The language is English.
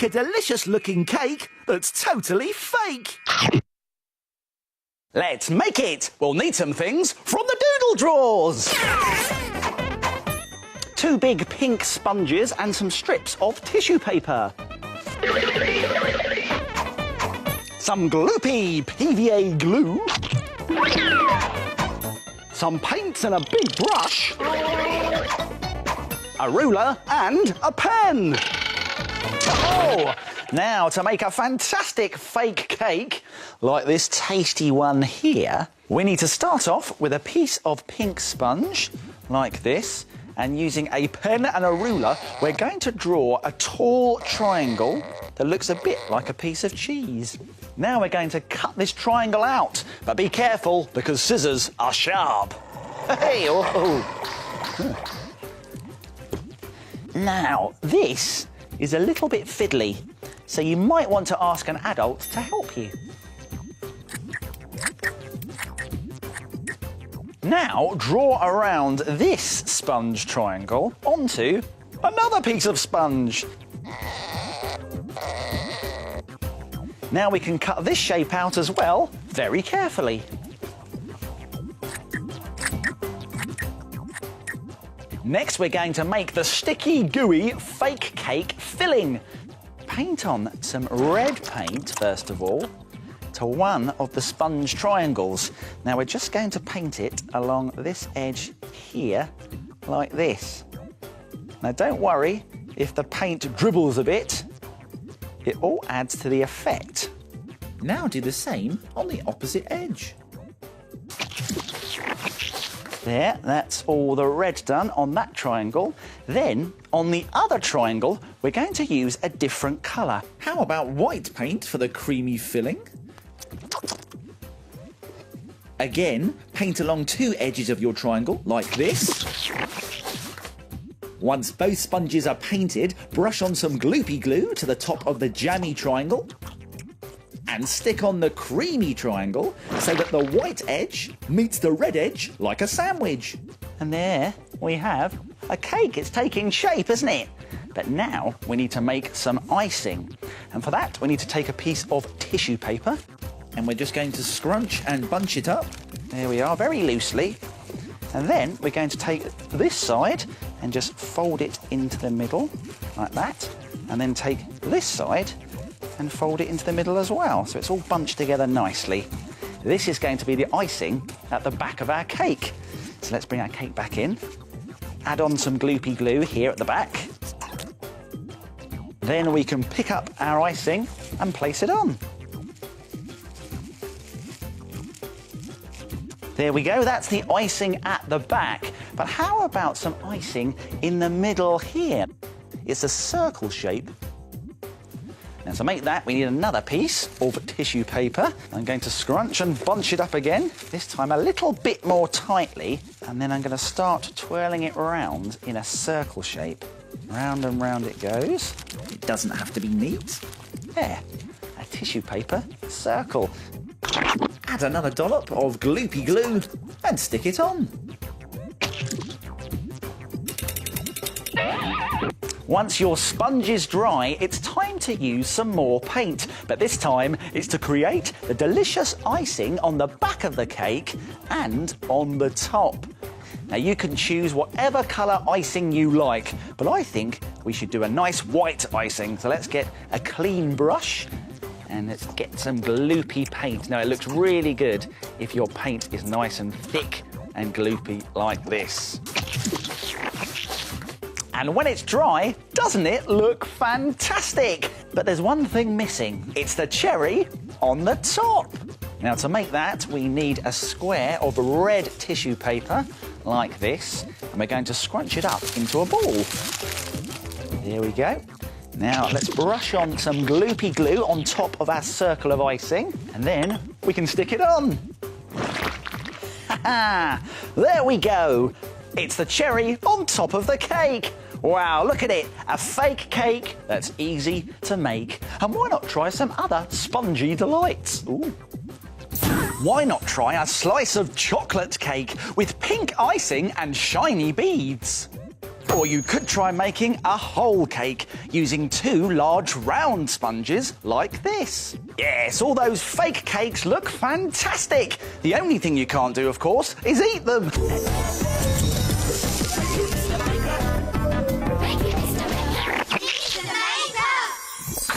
make a delicious looking cake that's totally fake. Let's make it. We'll need some things from the doodle drawers. 2 big pink sponges and some strips of tissue paper. Some gloopy PVA glue. Some paints and a big brush. A ruler and a pen. Oh! Now, to make a fantastic fake cake, like this tasty one here, we need to start off with a piece of pink sponge, like this, and using a pen and a ruler, we're going to draw a tall triangle that looks a bit like a piece of cheese. Now we're going to cut this triangle out, but be careful because scissors are sharp. Hey, oh. Now, this is a little bit fiddly, so you might want to ask an adult to help you. Now, draw around this sponge triangle onto another piece of sponge. Now we can cut this shape out as well, very carefully. Next, we're going to make the sticky, gooey, fake cake filling. Paint on some red paint, first of all, to one of the sponge triangles. Now, we're just going to paint it along this edge here, like this. Now, don't worry if the paint dribbles a bit. It all adds to the effect. Now do the same on the opposite edge. There, that's all the red done on that triangle. Then, on the other triangle, we're going to use a different colour. How about white paint for the creamy filling? Again, paint along 2 edges of your triangle, like this. Once both sponges are painted, brush on some gloopy glue to the top of the jammy triangle and stick on the creamy triangle so that the white edge meets the red edge like a sandwich. And there we have a cake. It's taking shape, isn't it? But now we need to make some icing. And for that, we need to take a piece of tissue paper and we're just going to scrunch and bunch it up. There we are, very loosely. And then we're going to take this side and just fold it into the middle, like that. And then take this side and fold it into the middle as well. So it's all bunched together nicely. This is going to be the icing at the back of our cake. So let's bring our cake back in. Add on some gloopy glue here at the back. Then we can pick up our icing and place it on. There we go, that's the icing at the back. But how about some icing in the middle here? It's a circle shape. Now to make that, we need another piece of tissue paper. I'm going to scrunch and bunch it up again, this time a little bit more tightly, and then I'm going to start twirling it round in a circle shape. Round and round it goes. It doesn't have to be neat. There, a tissue paper circle. Add another dollop of gloopy glue and stick it on. Once your sponge is dry, it's time to use some more paint. But this time, it's to create the delicious icing on the back of the cake and on the top. Now, you can choose whatever colour icing you like, but I think we should do a nice white icing. So let's get a clean brush and let's get some gloopy paint. Now, it looks really good if your paint is nice and thick and gloopy like this. And when it's dry, doesn't it look fantastic? But there's one thing missing. It's the cherry on the top. Now, to make that, we need a square of red tissue paper like this, and we're going to scrunch it up into a ball. There we go. Now, let's brush on some gloopy glue on top of our circle of icing, and then we can stick it on. Ha-ha! There we go. It's the cherry on top of the cake. Wow, look at it. A fake cake that's easy to make. And why not try some other spongy delights? Ooh. Why not try a slice of chocolate cake with pink icing and shiny beads? Or you could try making a whole cake using 2 large round sponges like this. Yes, all those fake cakes look fantastic. The only thing you can't do, of course, is eat them.